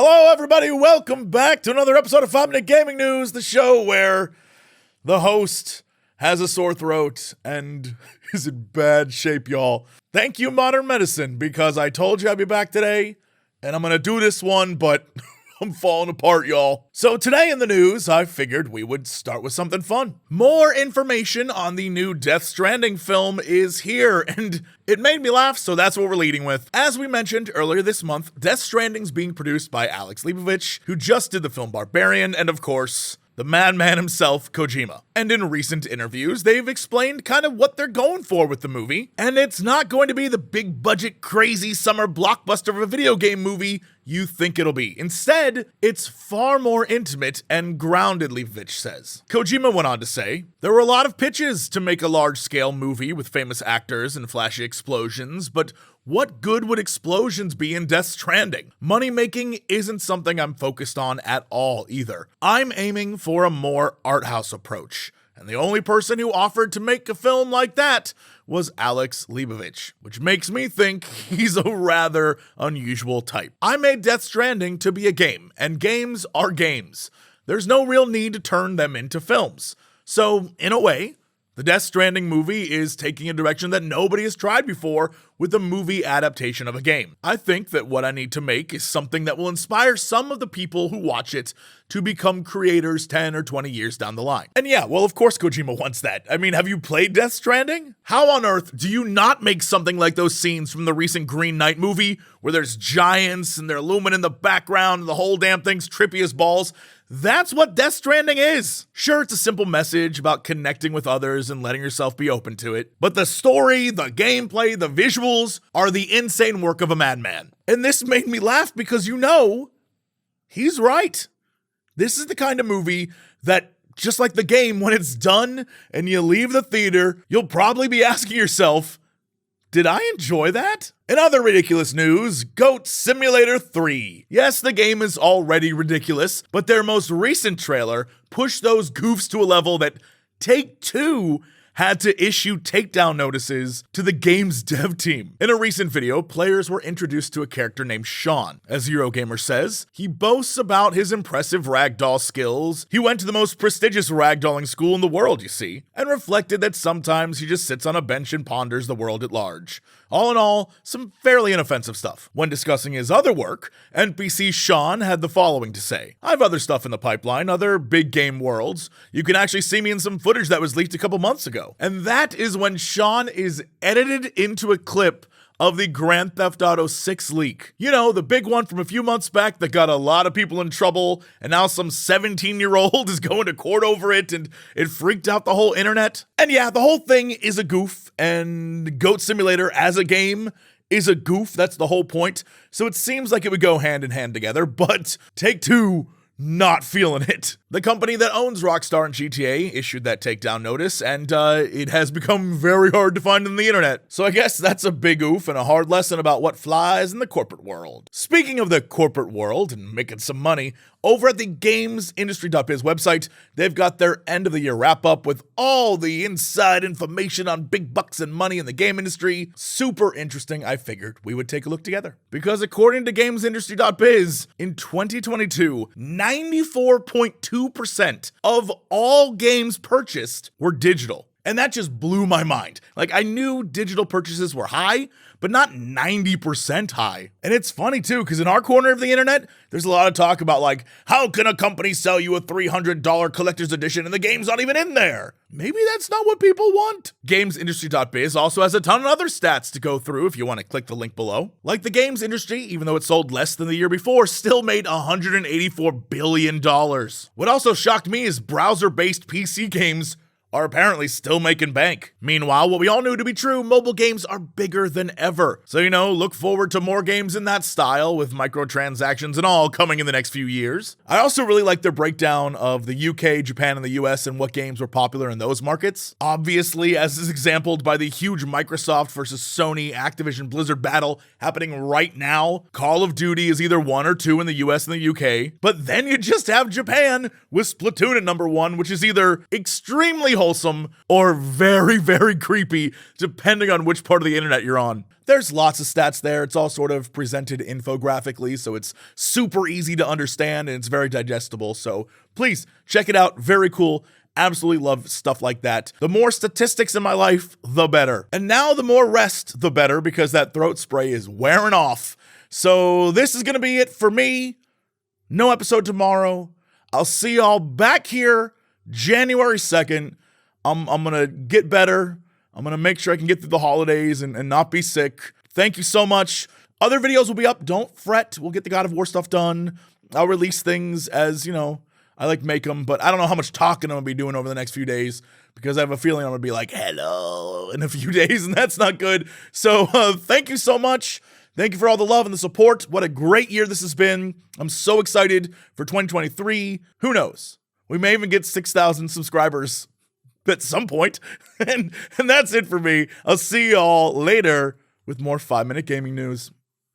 Hello, everybody. Welcome back to another episode of 5 Minute Gaming News, the show where the host has a sore throat and is in bad shape, y'all. Thank you, Modern Medicine, because I told you I'd be back today, and I'm going to do this one, but I'm falling apart, y'all. So today in the news, I figured we would start with something fun. More information on the new Death Stranding film is here, and it made me laugh, so that's what we're leading with. As we mentioned earlier this month, Death Stranding's being produced by Alex Leibovich, who just did the film Barbarian, and of course, the madman himself, Kojima. And in recent interviews, they've explained kind of what they're going for with the movie, and it's not going to be the big budget, crazy summer blockbuster of a video game movie you think it'll be. Instead, it's far more intimate and grounded, Leibovich says. Kojima went on to say, there were a lot of pitches to make a large-scale movie with famous actors and flashy explosions, but what good would explosions be in Death Stranding? Money-making isn't something I'm focused on at all either. I'm aiming for a more art house approach, and the only person who offered to make a film like that was Alex Leibovich, which makes me think he's a rather unusual type. I made Death Stranding to be a game, and games are games. There's no real need to turn them into films. So, in a way, the Death Stranding movie is taking a direction that nobody has tried before with a movie adaptation of a game. I think that what I need to make is something that will inspire some of the people who watch it to become creators 10 or 20 years down the line. And yeah, well, of course Kojima wants that. I mean, have you played Death Stranding? How on earth do you not make something like those scenes from the recent Green Knight movie where there's giants and they're looming in the background and the whole damn thing's trippy as balls? That's what Death Stranding is. Sure, it's a simple message about connecting with others and letting yourself be open to it, but the story, the gameplay, the visuals are the insane work of a madman. And this made me laugh because he's right. This is the kind of movie that, just like the game, when it's done and you leave the theater, you'll probably be asking yourself, did I enjoy that? In other ridiculous news, Goat Simulator 3. Yes, the game is already ridiculous, but their most recent trailer pushed those goofs to a level that Take-Two had to issue takedown notices to the game's dev team. In a recent video, players were introduced to a character named Sean. As Eurogamer says, he boasts about his impressive ragdoll skills. He went to the most prestigious ragdolling school in the world, you see, and reflected that sometimes he just sits on a bench and ponders the world at large. All in all, some fairly inoffensive stuff. When discussing his other work, NPC Sean had the following to say. I have other stuff in the pipeline, other big game worlds. You can actually see me in some footage that was leaked a couple months ago. And that is when Sean is edited into a clip of the Grand Theft Auto 6 leak. You know, the big one from a few months back that got a lot of people in trouble, and now some 17-year-old is going to court over it, and it freaked out the whole internet. And yeah, the whole thing is a goof, and Goat Simulator as a game is a goof. That's the whole point. So it seems like it would go hand in hand together, but Take-Two not feeling it. The company that owns Rockstar and GTA issued that takedown notice, and it has become very hard to find on the internet. So I guess that's a big oof and a hard lesson about what flies in the corporate world. Speaking of the corporate world and making some money, over at the gamesindustry.biz website, they've got their end of the year wrap up with all the inside information on big bucks and money in the game industry. Super interesting. I figured we would take a look together. Because according to gamesindustry.biz, in 2022, 94.2% of all games purchased were digital. And that just blew my mind. Like, I knew digital purchases were high, but not 90% high. And it's funny too, because in our corner of the internet, there's a lot of talk about like, how can a company sell you a $300 collector's edition and the game's not even in there? Maybe that's not what people want. GamesIndustry.biz also has a ton of other stats to go through if you want to click the link below. Like the games industry, even though it sold less than the year before, still made $184 billion. What also shocked me is browser-based PC games are apparently still making bank. Meanwhile, what we all knew to be true, mobile games are bigger than ever. So, look forward to more games in that style with microtransactions and all coming in the next few years. I also really like their breakdown of the UK, Japan, and the US and what games were popular in those markets. Obviously, as is exampled by the huge Microsoft versus Sony Activision Blizzard battle happening right now, Call of Duty is either 1 or 2 in the US and the UK. But then you just have Japan with Splatoon at number 1, which is either extremely wholesome or very, very creepy, depending on which part of the internet you're on. There's lots of stats there. It's all sort of presented infographically, so it's super easy to understand and it's very digestible. So please check it out. Very cool. Absolutely love stuff like that. The more statistics in my life, the better. And now the more rest, the better, because that throat spray is wearing off. So this is going to be it for me. No episode tomorrow. I'll see y'all back here January 2nd. I'm going to get better. I'm going to make sure I can get through the holidays and not be sick. Thank you so much. Other videos will be up. Don't fret. We'll get the God of War stuff done. I'll release things as, I like make them, but I don't know how much talking I'm going to be doing over the next few days because I have a feeling I'm going to be like, hello, in a few days, and that's not good. So thank you so much. Thank you for all the love and the support. What a great year this has been. I'm so excited for 2023. Who knows? We may even get 6,000 subscribers at some point. And that's it for me. I'll see y'all later with more 5-Minute Gaming News.